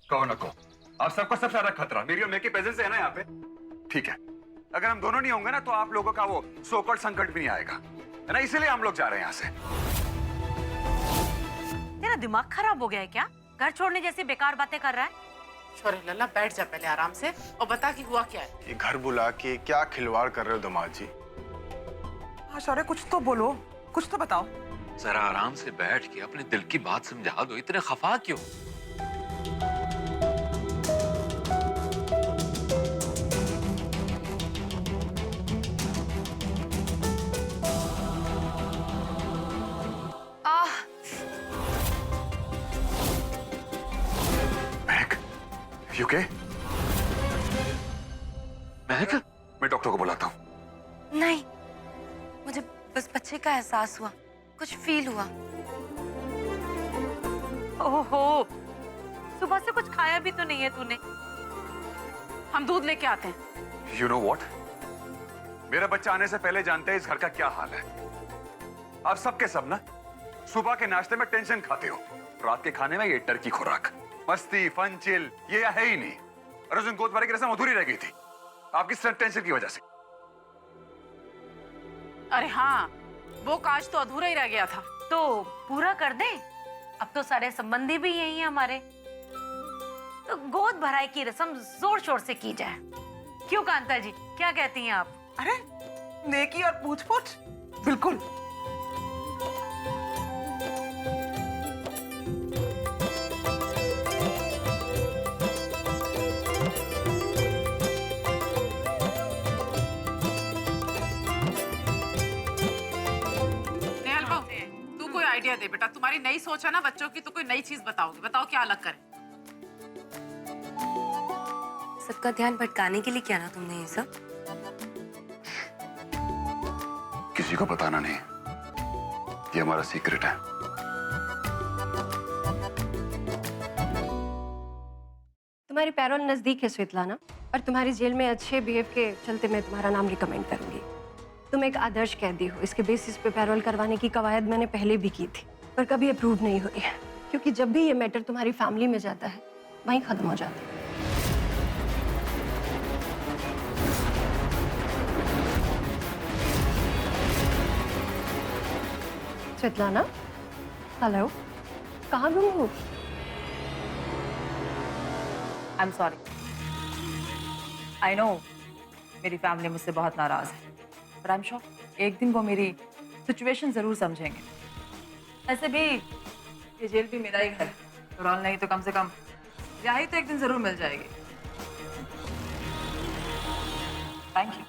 कहो ना कहो, आप सबको सबसे ज्यादा खतरा मेरी और मैं की प्रेजेंस से है ना यहाँ पे। ठीक है, अगर हम दोनों नहीं होंगे ना तो आप लोगों का वो सो कॉल्ड संकट भी नहीं आएगा, है ना? इसीलिए हम लोग जा रहे हैं यहाँ से। तेरा दिमाग खराब हो गया है क्या? घर छोड़ने जैसी बेकार बातें कर रहा है। शौर्य लल्ला, बैठ जा पहले आराम से और बता कि हुआ क्या है। ये घर बुला के क्या खिलवाड़ कर रहे हो दामाद जी? हाँ शौर्य, कुछ तो बोलो, कुछ तो बताओ। जरा आराम से बैठ के अपने दिल की बात समझा दो, इतने खफा क्यों? यूके, महक, मैं डॉक्टर को बुलाता हूँ। नहीं, मुझे बस बच्चे का एहसास हुआ, कुछ फील हुआ। ओहो, सुबह से कुछ खाया भी तो नहीं है तूने। हम दूध लेके आते हैं। You know what? मेरा बच्चा आने से पहले जानते हैं इस घर का क्या हाल है। आप सबके सब ना सुबह के नाश्ते में टेंशन खाते हो, रात के खाने में ये डर की खुराक, मस्ती, फन, चिल, ये है ही नहीं। और उस दिन गोद भरे की रस्म अधूरी रह गई थी आपकी सिर्फ टेंशन की वजह से। अरे हाँ, वो काज तो अधूरा ही रह गया था। तो पूरा कर दे, अब तो सारे संबंधी भी यही हैं हमारे। तो गोद भराई की रस्म जोर शोर से की जाए। क्यों कांता जी, क्या कहती हैं आप? अरे नेकी और पूछ पूछ, बिल्कुल। आइडिया दे बेटा, तुम्हारी नई सोच है ना बच्चों की, तो कोई नई चीज बताओगे। बताओ क्या अलग करें। सबका ध्यान भटकाने के लिए किया ना तुमने ये सब? किसी को बताना नहीं, ये हमारा सीक्रेट है। तुम्हारी पैरोल नजदीक है स्वेतलाना, और तुम्हारी जेल में अच्छे बिहेव के चलते मैं तुम्हारा नाम रिकमेंड करूंगी। तुम एक आदर्श कैदी हो, इसके बेसिस पे पैरोल करवाने की कवायद मैंने पहले भी की थी, पर कभी अप्रूव नहीं हुई, क्योंकि जब भी ये मैटर तुम्हारी फैमिली में जाता है वहीं खत्म हो जाता है। स्वेतलाना, हेलो, कहाँ गुम हो? I am sorry. I know मेरी फैमिली मुझसे बहुत नाराज है, पर आई एम श्योर एक दिन वो मेरी सिचुएशन जरूर समझेंगे। ऐसे भी ये जेल भी मेरा ही घर है, रोल नहीं तो कम से कम रिहाई तो एक दिन जरूर मिल जाएगी। Thank you.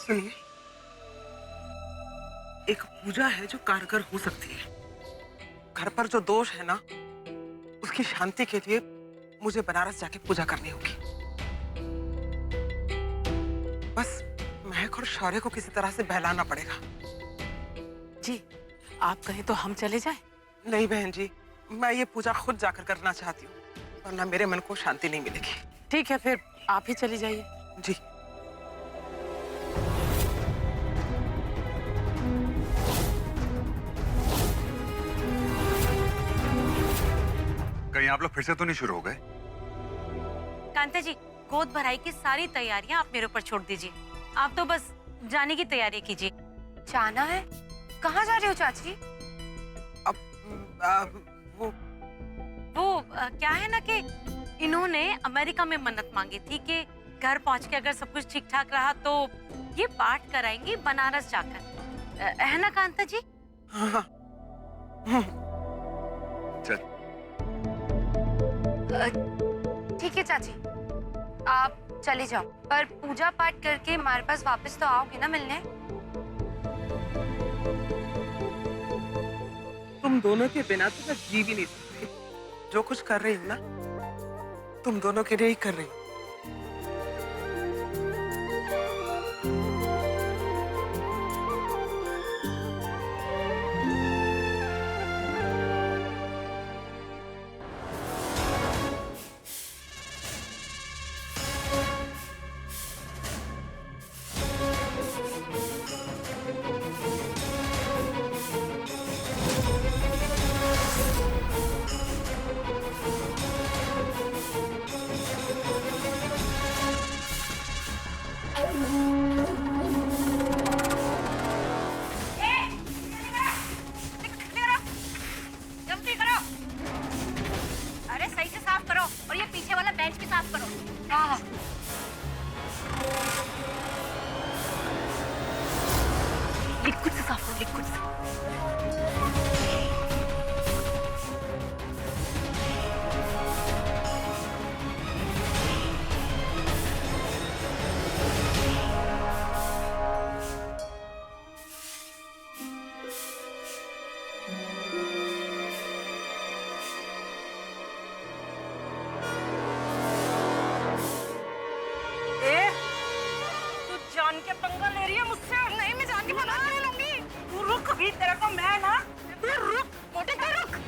सुनिए, एक पूजा है जो कारगर हो सकती है। घर पर जो दोष है ना, उसकी शांति के लिए मुझे बनारस जाके पूजा करनी होगी। बस महक और शौर्य को किसी तरह से बहलाना पड़ेगा। जी, आप कहें तो हम चले जाएं? नहीं बहन जी, मैं ये पूजा खुद जाकर करना चाहती हूँ, वरना मेरे मन को शांति नहीं मिलेगी। ठीक है, फिर आप ही चली जाइए। जी। कहीं आप लोग फिर से तो नहीं शुरू हो गए? कांता जी, गोद भराई की सारी तैयारियां आप मेरे ऊपर छोड़ दीजिए। आप तो बस जाने की तैयारी कीजिए। जाना है? कहाँ जा रहे हो चाची? वो क्या है ना कि इन्होंने अमेरिका में मन्नत मांगी थी कि घर पहुंच के अगर सब कुछ ठीक ठाक रहा तो ये पाठ कराएंगी बनारस जाकर, है ना कांता जी? हाँ। चल। ठीक है चाची, आप चले जाओ, पर पूजा पाठ करके हमारे पास वापस तो आओगे ना मिलने? तुम दोनों के बिना तो मैं जी भी नहीं सकती। जो कुछ कर रही हूँ ना, तुम दोनों के लिए ही कर रही हूँ। बेंच भी साफ करो। हाँ। लिक्विड से साफ करो, लिक्विड से। तू जान के पंगा ले रही है मुझसे? नहीं, मैं जान के पंगा नहीं लूंगी। तू रुक, अभी तेरा को मैं ना, तू रुक, मोटे का रुक।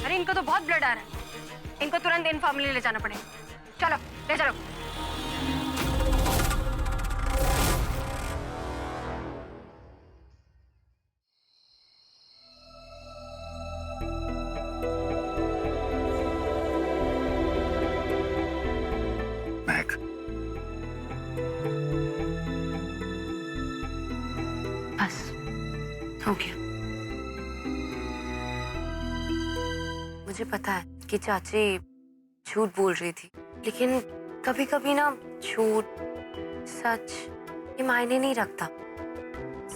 अरे इनको तो बहुत ब्लड आ रहा है, इनको तुरंत इन्फॉर्मली ले जाना पड़ेगा। चलो ले चलो। महक, बस हो गया। मुझे पता है कि चाची झूठ बोल रही थी, लेकिन कभी कभी ना झूठ सच ये मायने नहीं रखता,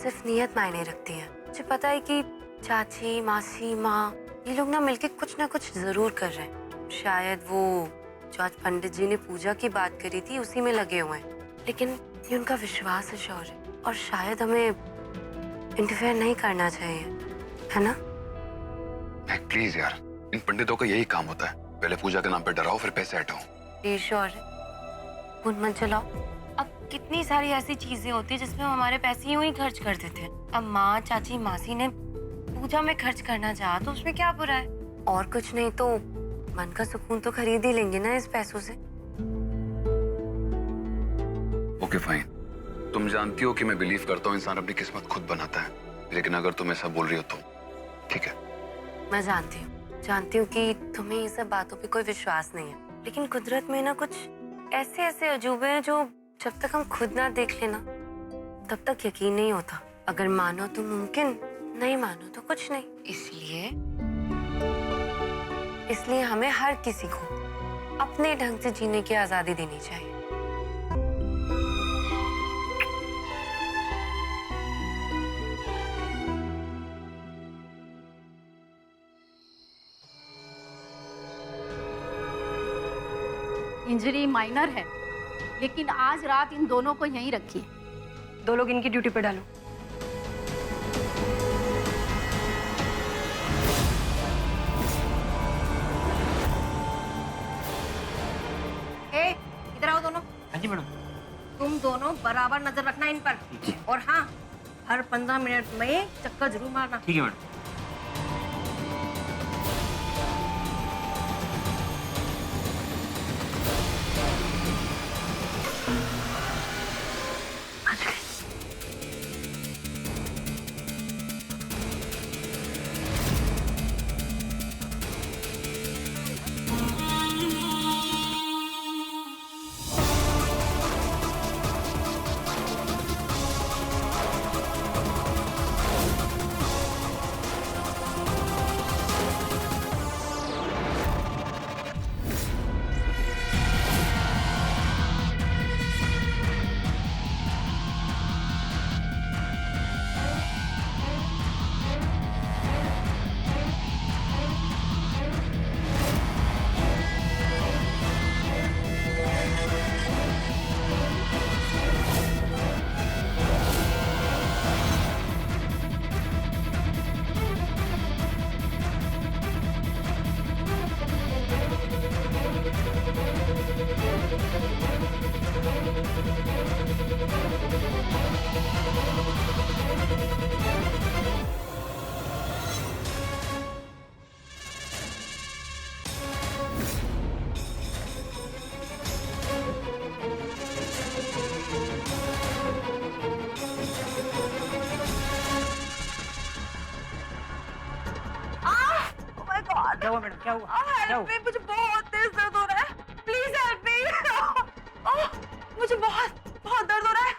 सिर्फ नीयत मायने रखती है। मुझे पता है कि चाची, मासी, माँ ये लोग ना मिलके कुछ ना कुछ जरूर कर रहे हैं। शायद वो जो आज पंडित जी ने पूजा की बात करी थी उसी में लगे हुए हैं, लेकिन ये उनका विश्वास है शौर्य, और शायद हमें इंटरफेयर नहीं करना चाहिए, है ना? महक प्लीज यार, इन पंडितों का यही काम होता है, पहले पूजा के नाम पे डराओ फिर पैसे हटाओ। प्लीज शौर्य, खून मत जलाओ। अब कितनी सारी ऐसी चीजें होती है जिसमें हम हमारे पैसे यूं ही खर्च कर देते हैं। अब माँ, चाची, मासी ने पूजा में खर्च करना चाहा तो उसमें क्या बुरा है? और कुछ नहीं तो मन का सुकून तो खरीद ही लेंगे ना इस पैसों से। ओके फाइन, तुम जानती हो कि मैं बिलीव करता हूँ इंसान अपनी किस्मत खुद बनाता है, लेकिन अगर तुम ऐसा बोल रही हो तो ठीक है। मैं जानती हूँ कि तुम्हें ये सब बातों पे कोई विश्वास नहीं है, लेकिन कुदरत में ना कुछ ऐसे ऐसे अजूबे हैं जो जब तक हम खुद ना देख लेना तब तक यकीन नहीं होता। अगर मानो तो मुमकिन, नहीं मानो तो कुछ नहीं। इसलिए हमें हर किसी को अपने ढंग से जीने की आजादी देनी चाहिए। इंजरी माइनर है, लेकिन आज रात इन दोनों को यहीं रखिए। दो लोग इनकी ड्यूटी पे डालो। इधर आओ दोनों। हाँ जी मैडम। तुम दोनों बराबर नजर रखना इन पर, और हाँ, हर 15 मिनट में चक्कर जरूर मारना। ठीक है मैडम। क्या हुआ? क्या हुआ? मुझे बहुत तेज दर्द हो रहा है, प्लीज हेल्प मी। मुझे बहुत बहुत दर्द हो रहा है।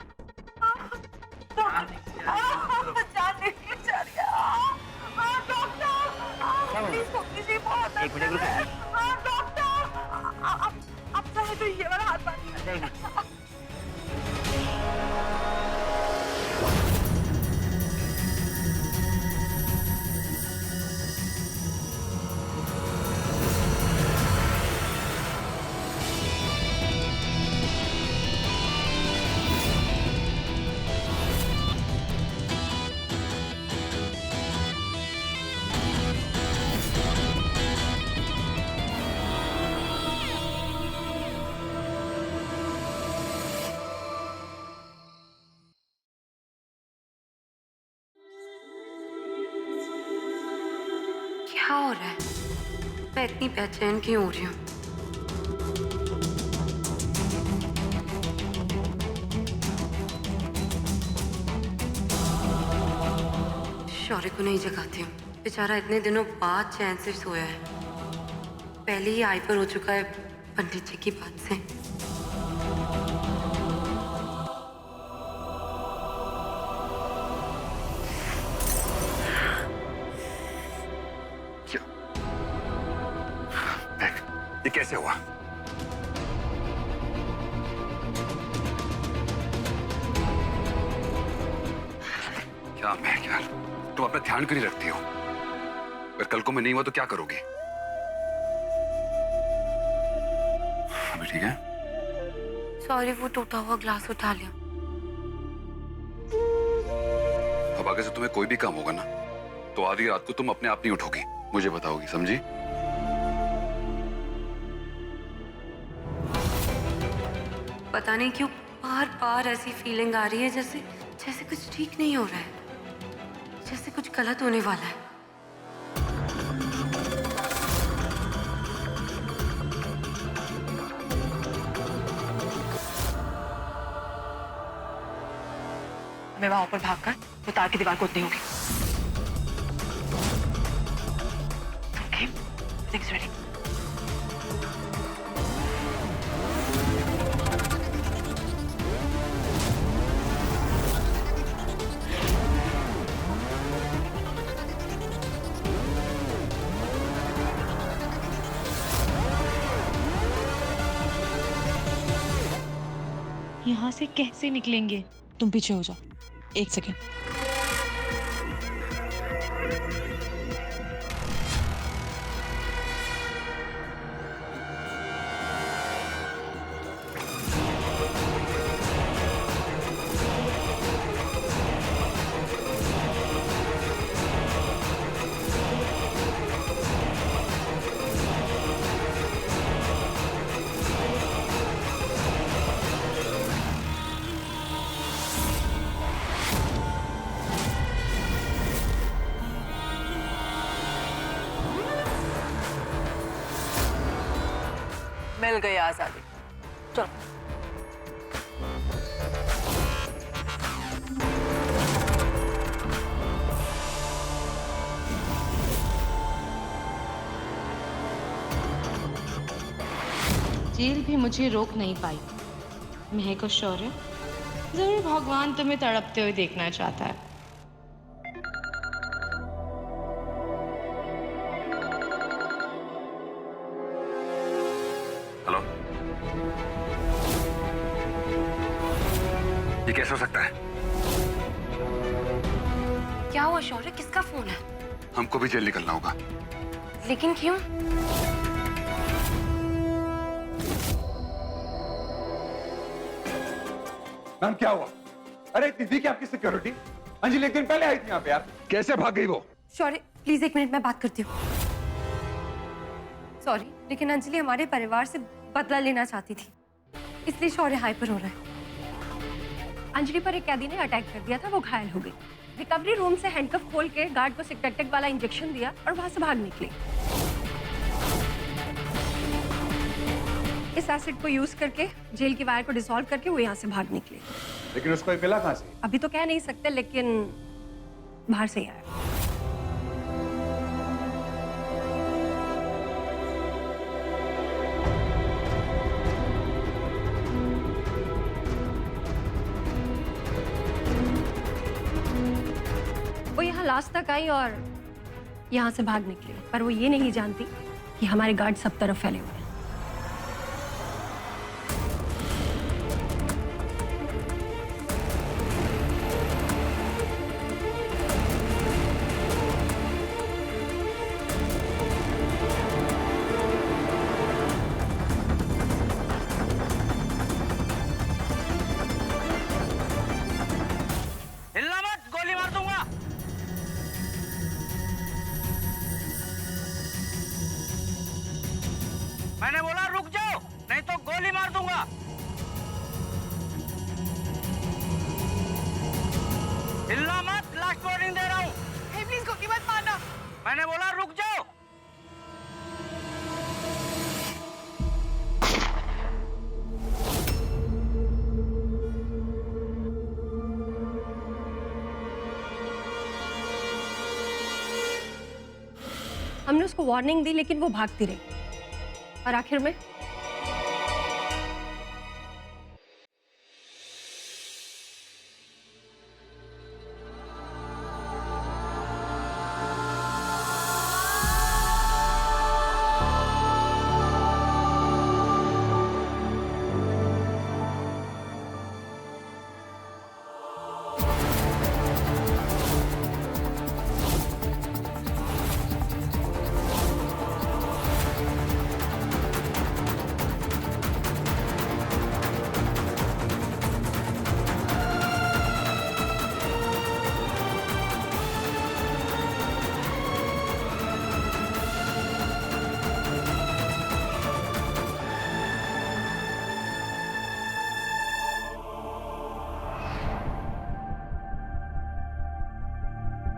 जान नहीं जा रही है। डॉक्टर प्लीज कीजिए, बहुत एक दर्द मिनट हो रहा है। रुको। डॉक्टर आप चाहे तो ये वाला हाथ बांधिए। अच्छा, एक मिनट। क्या हो रहा है? मैं इतनी बेचैन क्यों हो रही हूँ? शौर्य को नहीं जगाती हूँ, बेचारा इतने दिनों बाद चैन से सोया है। पहले ही हाइपर हो चुका है पंडित जी की बात से। देख, ये कैसे हुआ? क्या मैं यार, तुम अपना ध्यान क्यों नहीं रखती हो? अगर कल को मैं नहीं हुआ तो क्या करोगी? अभी ठीक है? सॉरी, वो टूटा हुआ ग्लास उठा लिया। अब आगे से तुम्हें कोई भी काम होगा ना, तो आधी रात को तुम अपने आप नहीं उठोगी, मुझे बताओगी, समझी? पता नहीं क्यों बार बार ऐसी फीलिंग आ रही है जैसे जैसे कुछ ठीक नहीं हो रहा है, जैसे कुछ गलत होने वाला है। मैं वहां ऊपर भागकर वो तार की दीवार को उतनी होगी। Okay, things ready. यहाँ से कैसे निकलेंगे? तुम पीछे हो जाओ, एक सेकेंड। मिल गई आजादी। चलो। जेल भी मुझे रोक नहीं पाई। महक और शौर्य, जरूर भगवान तुम्हें तड़पते हुए देखना चाहता है। हेलो, ये कैसे हो सकता है? क्या हुआ शौर्य, किसका फोन है? हमको भी जेल निकलना होगा। लेकिन क्यों? मैम क्या हुआ? अरे इतनी दी क्या आपकी सिक्योरिटी? अंजलि एक दिन पहले आई थी यहाँ पे यार, कैसे भाग गई वो? शौर्य प्लीज एक मिनट, मैं बात करती हूँ। सॉरी, लेकिन अंजलि हमारे परिवार से बदला लेना चाहती थी, इसलिए शौर्य हाइपर हो रहा है। अंजलि पर एक कैदी ने अटैक कर दिया था, वो घायल हो गई। रिकवरी रूम से हैंडकफ खोल के गार्ड को सिक्टेक्टिक वाला इंजेक्शन दिया और वहां से भाग निकली। इस एसिड को यूज करके जेल की वायर को डिसॉल्व करके वो यहाँ से भाग निकली। लेकिन उसको मिला कहाँ से? अभी तो कह नहीं सकते, लेकिन बाहर से ही आया। क्लास तक आई और यहाँ से भाग निकली, पर वो ये नहीं जानती कि हमारे गार्ड सब तरफ फैले हुए हैं। हिलना मत, गोली मार दूंगा। मैंने बोला रुक जाओ, नहीं तो गोली मार दूंगा। हिलना मत, लास्ट वार्निंग दे रहा हूँ। प्लीज गोली मत मारना। मैंने बोला रुक जाओ। हमने उसको वार्निंग दी लेकिन वो भागती रही और आखिर में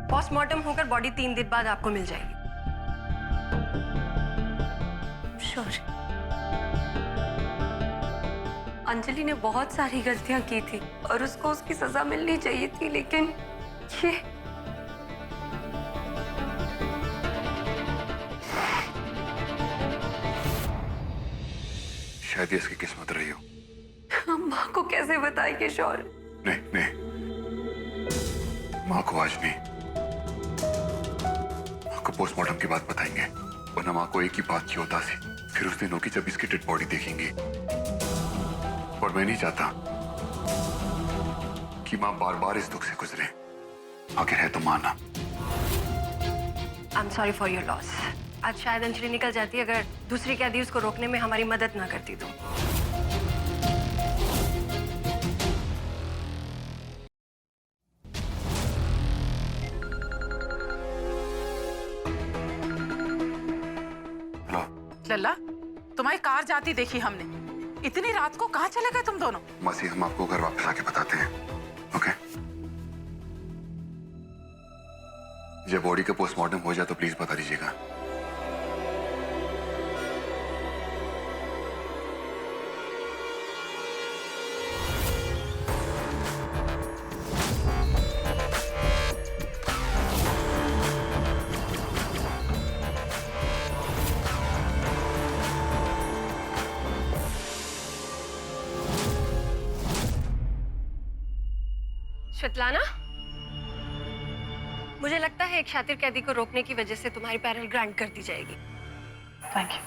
पोस्टमार्टम होकर बॉडी 3 दिन बाद आपको मिल जाएगी। श्योर। अंजलि ने बहुत सारी गलतियां की थी और उसको उसकी सजा मिलनी चाहिए थी, लेकिन ये शायद ये इसकी किस्मत रही हो। हम माँ को कैसे बताएंगे शौर्य? नहीं नहीं, माँ को आज नहीं, माँ को पोस्टमार्टम के बाद बताएंगे। वरना माँ को एक ही बात की होता थी, फिर उस दिन होगी जब इसकी डेड बॉडी देखेंगी। और मैं नहीं चाहता कि माँ बार बार इस दुख से गुजरे। आखिर है तो माँ ना। I am sorry for your loss. आज शायद अंजलि निकल जाती अगर दूसरी कैदी उसको रोकने में हमारी मदद ना करती तो। लल्ला, तुम्हारी कार जाती देखी हमने। इतनी रात को कहाँ चले गए तुम दोनों? मासी, हम आपको घर वापस आके बताते हैं, ओके? जब बॉडी का पोस्टमार्टम हो जाए तो प्लीज बता दीजिएगा। श्वेतलाना, मुझे लगता है एक शातिर कैदी को रोकने की वजह से तुम्हारी पैरल ग्रांट कर दी जाएगी। Thank you.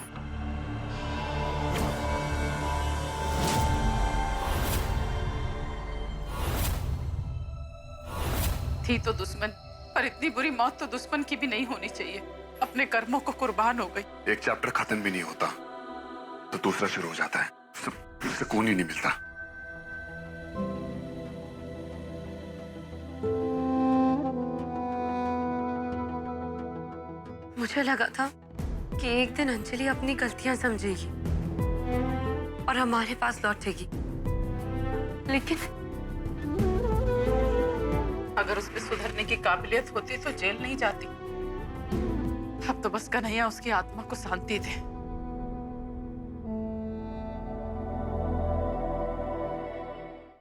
थी तो दुश्मन, पर इतनी बुरी मौत तो दुश्मन की भी नहीं होनी चाहिए। अपने कर्मों को कुर्बान हो गई। एक चैप्टर खत्म भी नहीं होता तो दूसरा शुरू हो जाता है। सुकून ही नहीं मिलता। मुझे लगा था कि एक दिन अंजलि अपनी गलतियां समझेगी और हमारे पास लौटेगी, लेकिन अगर उसमें सुधरने की काबिलियत होती तो जेल नहीं जाती। अब तो बस कन्हैया उसकी आत्मा को शांति दे।